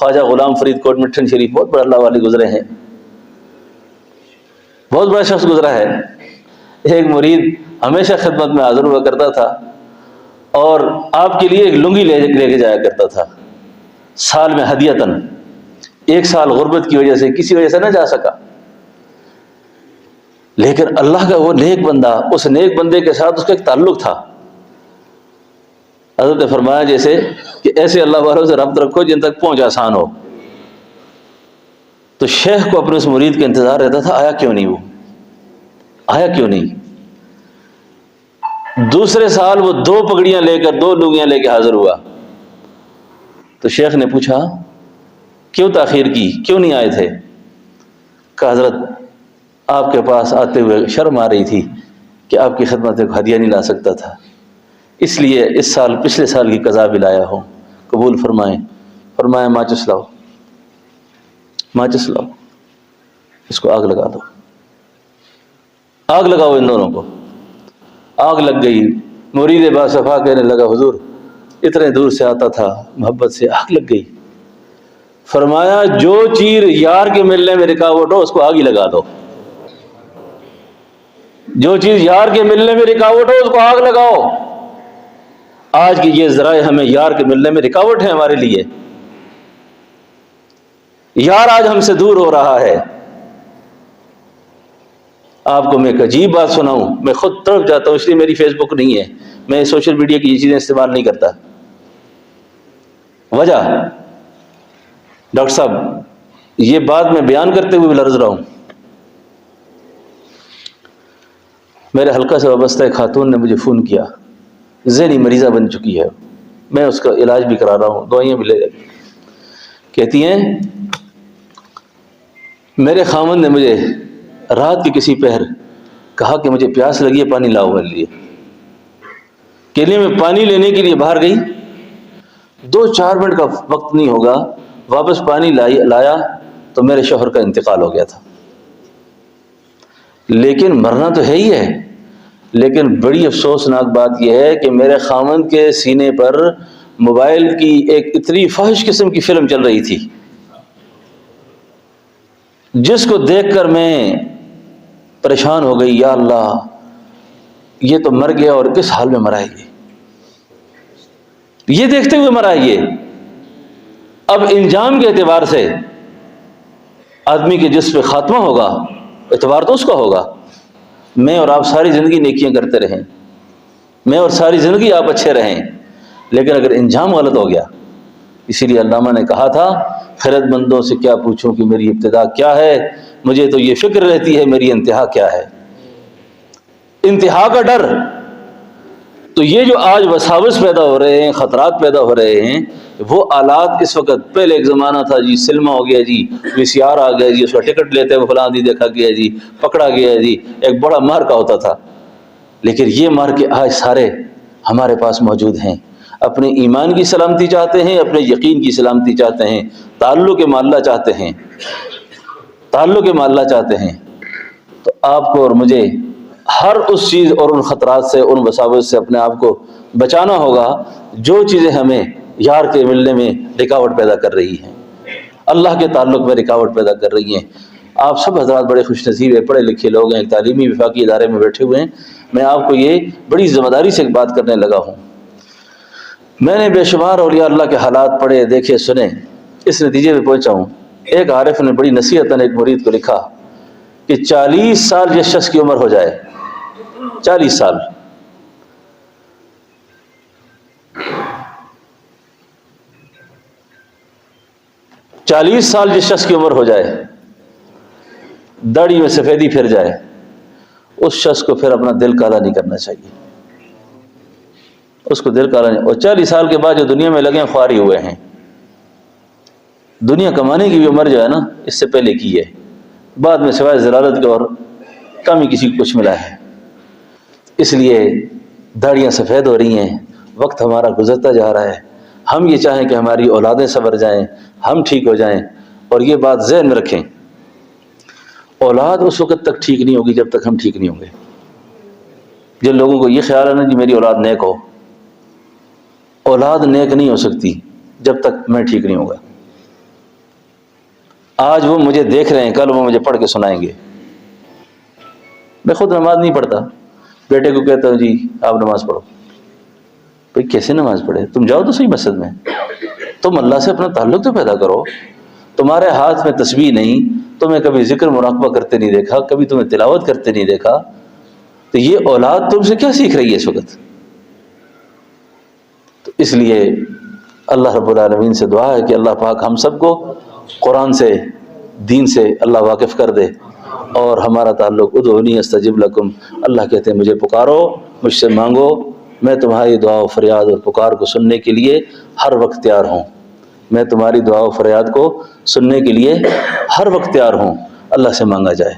خواجہ غلام فرید کوٹ مٹھن شریف بہت بڑا اللہ والے گزرے ہیں، بہت بڑا شخص گزرا ہے۔ ایک مرید ہمیشہ خدمت میں حاضر ہوا کرتا تھا اور آپ کے لیے ایک لنگی لے کے جایا کرتا تھا سال میں ہدیتاً۔ ایک سال غربت کی وجہ سے کسی وجہ سے نہ جا سکا، لیکن اللہ کا وہ نیک بندہ، اس نیک بندے کے ساتھ اس کا ایک تعلق تھا۔ حضرت نے فرمایا جیسے کہ ایسے اللہ والوں سے ربط رکھو جن تک پہنچ آسان ہو۔ تو شیخ کو اپنے اس مرید کا انتظار رہتا تھا، آیا کیوں نہیں، وہ آیا کیوں نہیں۔ دوسرے سال وہ 2 پگڑیاں لے کر 2 لنگیاں لے کے حاضر ہوا۔ تو شیخ نے پوچھا کیوں تاخیر کی، کیوں نہیں آئے تھے؟ کہا حضرت آپ کے پاس آتے ہوئے شرم آ رہی تھی کہ آپ کی خدمت میں ہدیہ نہیں لا سکتا تھا، اس لیے اس سال پچھلے سال کی قضا بھی لایا ہوں، قبول فرمائیں۔ فرمایا ماچس لاؤ، ماچس لاؤ، اس کو آگ لگا دو، آگ لگاؤ ان دونوں کو۔ آگ لگ گئی۔ مرید باصفا کہنے لگا حضور اتنے دور سے آتا تھا، محبت سے آگ لگ گئی۔ فرمایا جو چیز یار کے ملنے میں رکاوٹ ہو اس کو آگ ہی لگا دو، جو چیز یار کے ملنے میں رکاوٹ ہو اس کو آگ لگاؤ۔ آج کی یہ ذرائع ہمیں یار کے ملنے میں رکاوٹ ہے ہمارے لیے، یار آج ہم سے دور ہو رہا ہے۔ آپ کو میں ایک عجیب بات سناؤں، میں خود تڑپ جاتا ہوں، اس لیے میری فیس بک نہیں ہے، میں سوشل میڈیا کی یہ چیزیں استعمال نہیں کرتا۔ وجہ ڈاکٹر صاحب یہ بات میں بیان کرتے ہوئے بھی لرز رہا ہوں۔ میرے حلقہ سے وابستہ ایک خاتون نے مجھے فون کیا، ذہنی مریضہ بن چکی ہے، میں اس کا علاج بھی کرا رہا ہوں، دوائیاں بھی لے رہی۔ کہتی ہیں میرے خامن نے مجھے رات کی کسی پہر کہا کہ مجھے پیاس لگی ہے، پانی لاؤ میرے لیے۔ کے لیے میں پانی لینے کے لیے باہر گئی، 2-4 منٹ کا وقت نہیں ہوگا، واپس پانی لایا تو میرے شوہر کا انتقال ہو گیا تھا۔ لیکن مرنا تو ہے ہی ہے، لیکن بڑی افسوسناک بات یہ ہے کہ میرے خامن کے سینے پر موبائل کی ایک اتنی فحش قسم کی فلم چل رہی تھی جس کو دیکھ کر میں پریشان ہو گئی، یا اللہ یہ تو مر گیا اور کس حال میں مرا ہے، یہ دیکھتے ہوئے مرا ہے۔ یہ اب انجام کے اعتبار سے آدمی کے جس پہ خاتمہ ہوگا اعتبار تو اس کا ہوگا۔ میں اور آپ ساری زندگی نیکیاں کرتے رہیں، میں اور ساری زندگی آپ اچھے رہیں، لیکن اگر انجام غلط ہو گیا، اسی لیے علامہ نے کہا تھا خرد مندوں سے کیا پوچھوں کہ میری ابتدا کیا ہے، مجھے تو یہ فکر رہتی ہے میری انتہا کیا ہے۔ انتہا کا ڈر۔ تو یہ جو آج وساوس پیدا ہو رہے ہیں، خطرات پیدا ہو رہے ہیں، وہ آلات اس وقت، پہلے ایک زمانہ تھا جی سلما ہو گیا جی، VCR آ گیا جی، اس کا ٹکٹ لیتے ہوئے فلاں دی دیکھا گیا جی، پکڑا گیا جی، ایک بڑا مارکا ہوتا تھا۔ لیکن یہ مارکے آج سارے ہمارے پاس موجود ہیں۔ اپنے ایمان کی سلامتی چاہتے ہیں، اپنے یقین کی سلامتی چاہتے ہیں، تعلق معلّہ چاہتے ہیں، تعلق معلّہ چاہتے ہیں، تو آپ کو اور مجھے ہر اس چیز اور ان خطرات سے، ان وساوس سے اپنے آپ کو بچانا ہوگا جو چیزیں ہمیں یار کے ملنے میں رکاوٹ پیدا کر رہی ہیں، اللہ کے تعلق میں رکاوٹ پیدا کر رہی ہیں۔ آپ سب حضرات بڑے خوش نصیب ہیں، پڑھے لکھے لوگ ہیں، ایک تعلیمی وفاقی ادارے میں بیٹھے ہوئے ہیں۔ میں آپ کو یہ بڑی ذمہ داری سے بات کرنے لگا ہوں۔ میں نے بے شمار اولیاء اللہ کے حالات پڑھے، دیکھے، سنے، اس نتیجے پہ پہنچا ہوں۔ ایک عارف نے بڑی نصیحتاً ایک مرید کو لکھا کہ 40 سال جس شخص کی عمر ہو جائے، 40 سال، جس شخص کی عمر ہو جائے، داڑھی میں سفیدی پھر جائے، اس شخص کو پھر اپنا دل کالا نہیں کرنا چاہیے، اس کو دل کالا نہیں۔ اور 40 سال کے بعد جو دنیا میں لگے خواری ہوئے ہیں، دنیا کمانے کی بھی عمر جو ہے نا اس سے پہلے کی ہے، بعد میں سوائے ضلالت کے اور کم ہی کسی کو کچھ ملا ہے۔ اس لیے داڑیاں سفید ہو رہی ہیں، وقت ہمارا گزرتا جا رہا ہے، ہم یہ چاہیں کہ ہماری اولادیں سنور جائیں، ہم ٹھیک ہو جائیں، اور یہ بات ذہن میں رکھیں، اولاد اس وقت تک ٹھیک نہیں ہوگی جب تک ہم ٹھیک نہیں ہوں گے۔ جن لوگوں کو یہ خیال ہے نا کہ میری اولاد نیک ہو، اولاد نیک نہیں ہو سکتی جب تک میں ٹھیک نہیں ہوگا۔ آج وہ مجھے دیکھ رہے ہیں، کل وہ مجھے پڑھ کے سنائیں گے۔ میں خود نماز نہیں پڑھتا، بیٹے کو کہتا ہوں جی آپ نماز پڑھو۔ بھئی کیسے نماز پڑھے؟ تم جاؤ تو صحیح مسجد میں، تم اللہ سے اپنا تعلق تو پیدا کرو۔ تمہارے ہاتھ میں تسبیح نہیں، تمہیں کبھی ذکر مراقبہ کرتے نہیں دیکھا، کبھی تمہیں تلاوت کرتے نہیں دیکھا، تو یہ اولاد تم سے کیا سیکھ رہی ہے اس وقت؟ تو اس لیے اللہ رب العالمین سے دعا ہے کہ اللہ پاک ہم سب کو قرآن سے، دین سے اللہ واقف کر دے، اور ہمارا تعلق ادعونی استجب لکم، اللہ کہتے ہیں مجھے پکارو، مجھ سے مانگو، میں تمہاری دعا و فریاد اور پکار کو سننے کے لیے ہر وقت تیار ہوں۔ میں تمہاری دعا و فریاد کو سننے کے لیے ہر وقت تیار ہوں، اللہ سے مانگا جائے۔